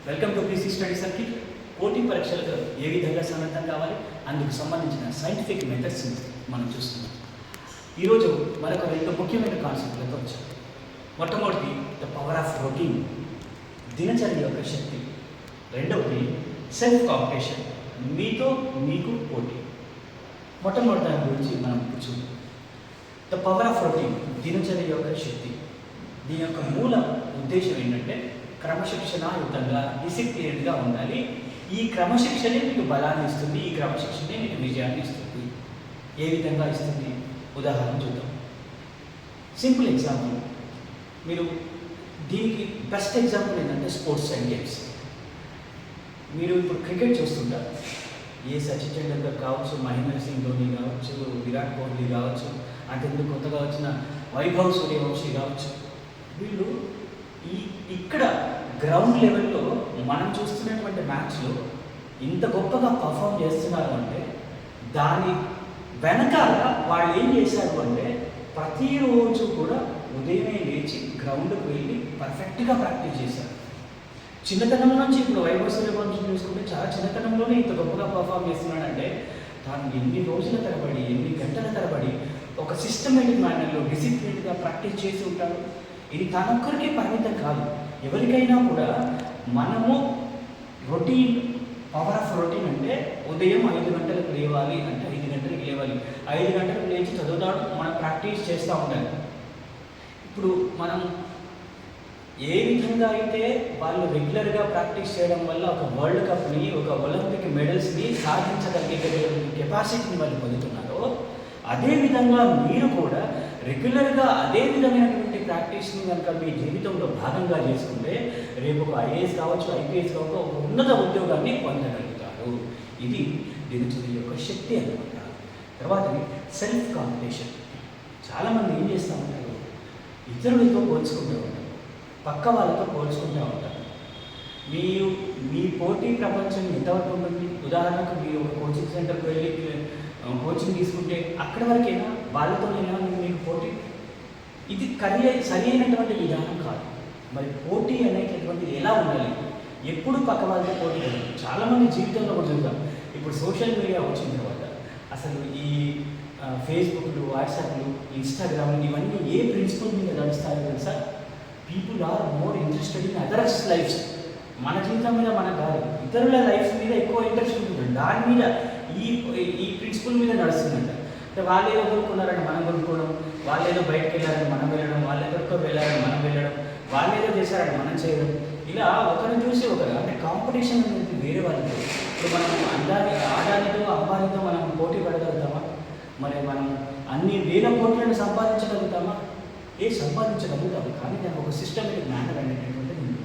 Welcome to PC study circle. పోటీ పరీక్షలకు ఏ విధంగా సన్నద్ధం కావాలి, అందుకు సంబంధించిన సైంటిఫిక్ మెథడ్స్ మనం చూస్తున్నాం. ఈరోజు మరొక రెండు ముఖ్యమైన కాన్సెప్ట్లతో వచ్చాం. మొట్టమొదటి ద పవర్ ఆఫ్ రొటీన్, దినచర్య యొక్క శక్తి. రెండవది సెల్ఫ్ కాంపిటీషన్, మీతో మీకు పోటీ. మొట్టమొదటి దాని గురించి మనం చూద్దాం. ద పవర్ ఆఫ్ రొటీన్, దినచర్య యొక్క శక్తి. దీని యొక్క మూల ఉద్దేశం ఏంటంటే క్రమశిక్షణాయుతంగా, డిసిప్లిన్గా ఉండాలి. ఈ క్రమశిక్షణే మీకు బలాన్ని ఇస్తుంది, ఈ క్రమశిక్షణే మీకు విజయాన్ని ఇస్తుంది. ఏ విధంగా ఇస్తుంది ఉదాహరణ చూద్దాం. సింపుల్ ఎగ్జాంపుల్, మీరు దీనికి బెస్ట్ ఎగ్జాంపుల్ ఏంటంటే స్పోర్ట్స్ అండ్ గేమ్స్. మీరు ఇప్పుడు క్రికెట్ చూస్తుంటారు. ఏ సచిన్ టెండూల్కర్ కావచ్చు, మహేంద్ర సింగ్ ధోని కావచ్చు, విరాట్ కోహ్లీ కావచ్చు, అంతెందుకు కొత్తగా వచ్చిన వైభవ్ సూర్యవంశీ కావచ్చు. వీళ్ళు ఇక్కడ గ్రౌండ్ లెవెల్లో మనం చూస్తున్నటువంటి మ్యాచ్లో ఇంత గొప్పగా పర్ఫామ్ చేస్తున్నారు అంటే దాని వెనకాల వాళ్ళు ఏం చేశారు అంటే ప్రతిరోజు కూడా ఉదయమే లేచి గ్రౌండ్కి వెళ్ళి పర్ఫెక్ట్గా ప్రాక్టీస్ చేశారు. చిన్నతనం నుంచి ఇప్పుడు వైభవ్ సూర్యవంశీ చూసుకుంటే చాలా చిన్నతనంలోనే ఇంత గొప్పగా పర్ఫామ్ చేస్తున్నాడంటే తాను ఎన్ని రోజుల తరబడి, ఎన్ని గంటల తరబడి ఒక సిస్టమేటిక్ మేనర్లో డిసిప్లిన్గా ప్రాక్టీస్ చేసి ఉంటాడు. ఇది తనొక్కరికే పరిమితం కాదు, ఎవరికైనా కూడా. మనము రొటీన్, పవర్ ఆఫ్ రొటీన్ అంటే ఉదయం 5 గంటలకు లేవాలి అంటే 5 గంటలకు లేవాలి. 5 గంటలకు లేచి చదువుతాడు, మనం ప్రాక్టీస్ చేస్తూ ఉండాలి. ఇప్పుడు మనం ఏ విధంగా అయితే వాళ్ళు రెగ్యులర్గా ప్రాక్టీస్ చేయడం వల్ల ఒక వరల్డ్ కప్ని, ఒక ఒలింపిక్ మెడల్స్ని సాధించగలిగే కెపాసిటీని వాళ్ళు పొందుతున్నారో, అదేవిధంగా మీరు కూడా రెగ్యులర్గా అదే విధమైనటువంటి ప్రాక్టీస్ని కనుక మీ జీవితంలో భాగంగా చేసుకుంటే రేపు ఒక ఐఏఎస్ కావచ్చు, ఐపీఎస్ కావచ్చు, ఒక ఉన్నత ఉద్యోగాన్ని పొందగలుగుతారు. ఇది దినచర్య యొక్క శక్తి అన్నమాట. తర్వాత సెల్ఫ్ కాంపిటీషన్. చాలామంది ఏం చేస్తూ ఉంటారు, ఇతరులతో పోల్చుకుంటూ ఉంటారు, పక్క వాళ్ళతో పోల్చుకుంటూ ఉంటారు. మీ పోటీ ప్రపంచం ఎంతవరకు ఉంటుంది? ఉదాహరణకు మీరు ఒక కోచింగ్ సెంటర్కి వెళ్ళి కోచింగ్ తీసుకుంటే అక్కడి వరకైనా వాళ్ళతోనైనా మీకు పోటీ. ఇది సరి అయినటువంటి విధానం కాదు. మరి పోటీ అనేటటువంటిది ఎలా ఉండాలి? ఎప్పుడు పక్క వాళ్ళతో పోటీ పడాలి. చాలామంది జీవితంలో కూడా చూద్దాం. ఇప్పుడు సోషల్ మీడియా వచ్చిన తర్వాత అసలు ఈ ఫేస్బుక్లు, వాట్సాప్లు, ఇన్స్టాగ్రామ్లు ఇవన్నీ ఏ ప్రిన్సిపల్ మీద నడుస్తాయో తెలుసా? People are more interested in others lives. మన జీవితం మీద మనకు కాదు, ఇతరుల లైఫ్ మీద ఎక్కువ ఇంట్రెస్ట్ ఉంటుంది. దాని మీద ఈ ప్రిన్సిపల్ మీద నడుస్తుందంట. అంటే వాళ్ళు ఏదో కొనుక్కున్నారని మనం కొనుక్కోవడం, వాళ్ళు ఏదో బయటకు వెళ్ళారని మనం వెళ్ళడం, వాళ్ళు ఎక్కడికో వెళ్ళారని మనం వెళ్ళడం, వాళ్ళు ఏదో చేశారని మనం చేయడం. ఇలా ఒకరిని చూసి ఒకరు, అంటే కాంపిటీషన్ అనేది వేరే వాళ్ళతో. ఇప్పుడు మనం ఆడానితో అంబానీతో మనం పోటీ పడగలుగుతామా? మరి మనం అన్ని వేల కోట్లను సంపాదించగలుగుతామా? సంపాదించగలుగుతాము, కానీ దానికి ఒక సిస్టమేటిక్ మేనర్ అనేటటువంటిది ఉంది.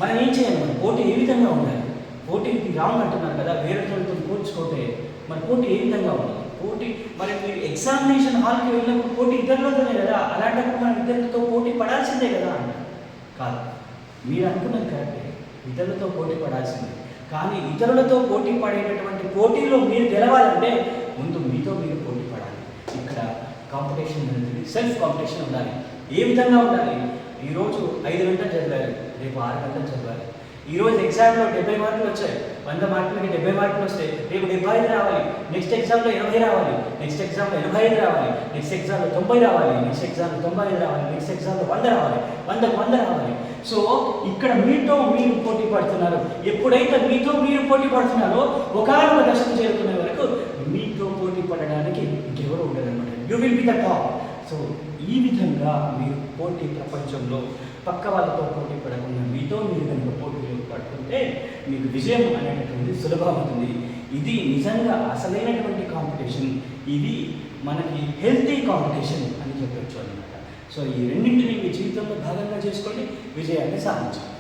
మనం ఏం చేయాలి? మన పోటీ ఏ విధంగా ఉండాలి? పోటీకి రాంగ్ అంటున్నారు కదా, వేరేతో పోల్చుకుంటే మరి పోటీ ఏ విధంగా ఉండాలి? పోటీ మరి మీరు ఎగ్జామినేషన్ హాల్కి వెళ్ళినప్పుడు పోటీ ఇతరులతోనే కదా, అలాంటప్పుడు మనం ఇతరులతో పోటీ పడాల్సిందే కదా అంటారు. కాదు, మీరు అనుకున్నది కరెక్టే, ఇతరులతో పోటీ పడాల్సిందే. కానీ ఇతరులతో పోటీ పడేటటువంటి పోటీలో మీరు గెలవాలంటే ముందు మీతో మీరు పోటీ పడాలి. ఇక్కడ కాంపిటీషన్ అనేది సెల్ఫ్ కాంపిటీషన్ ఉండాలి. ఏ విధంగా ఉండాలి? ఈరోజు 5 గంటలు చదివాలి, రేపు 6 గంటలు చదవాలి. ఈరోజు ఎగ్జామ్లో 70 మార్కులు వచ్చాయి, 100 మార్కులకి 70 మార్కులు వస్తాయి, రేపు 75 రావాలి. నెక్స్ట్ ఎగ్జామ్లో 80 రావాలి, నెక్స్ట్ ఎగ్జామ్లో 85 రావాలి, నెక్స్ట్ ఎగ్జామ్లో 90 రావాలి, నెక్స్ట్ ఎగ్జామ్లో 95 రావాలి, నెక్స్ట్ ఎగ్జామ్లో 100 రావాలి, 100కు 100 రావాలి. సో ఇక్కడ మీతో మీరు పోటీ పడుతున్నారు. ఎప్పుడైతే మీతో మీరు పోటీ పడుతున్నారో ఒకనొక దశకు చేరుకునే వరకు మీతో పోటీ పడడానికి ఇంకెవరు ఉండరు అనమాట. You will be the top. So ఈ విధంగా మీరు పోటీ ప్రపంచంలో పక్క వాళ్ళతో పోటీ పడకుండా మీతో మీరు కనుక పోటీలో పడుతుంటే మీకు విజయం అనేటటువంటిది సులభమవుతుంది. ఇది నిజంగా అసలైనటువంటి కాంపిటీషన్. ఇది మనకి హెల్తీ కాంపిటీషన్ అని చెప్పచ్చు అన్నమాట. సో ఈ రెండింటిని మీ జీవితంలో భాగంగా చేసుకోండి, విజయాన్ని సాధించండి.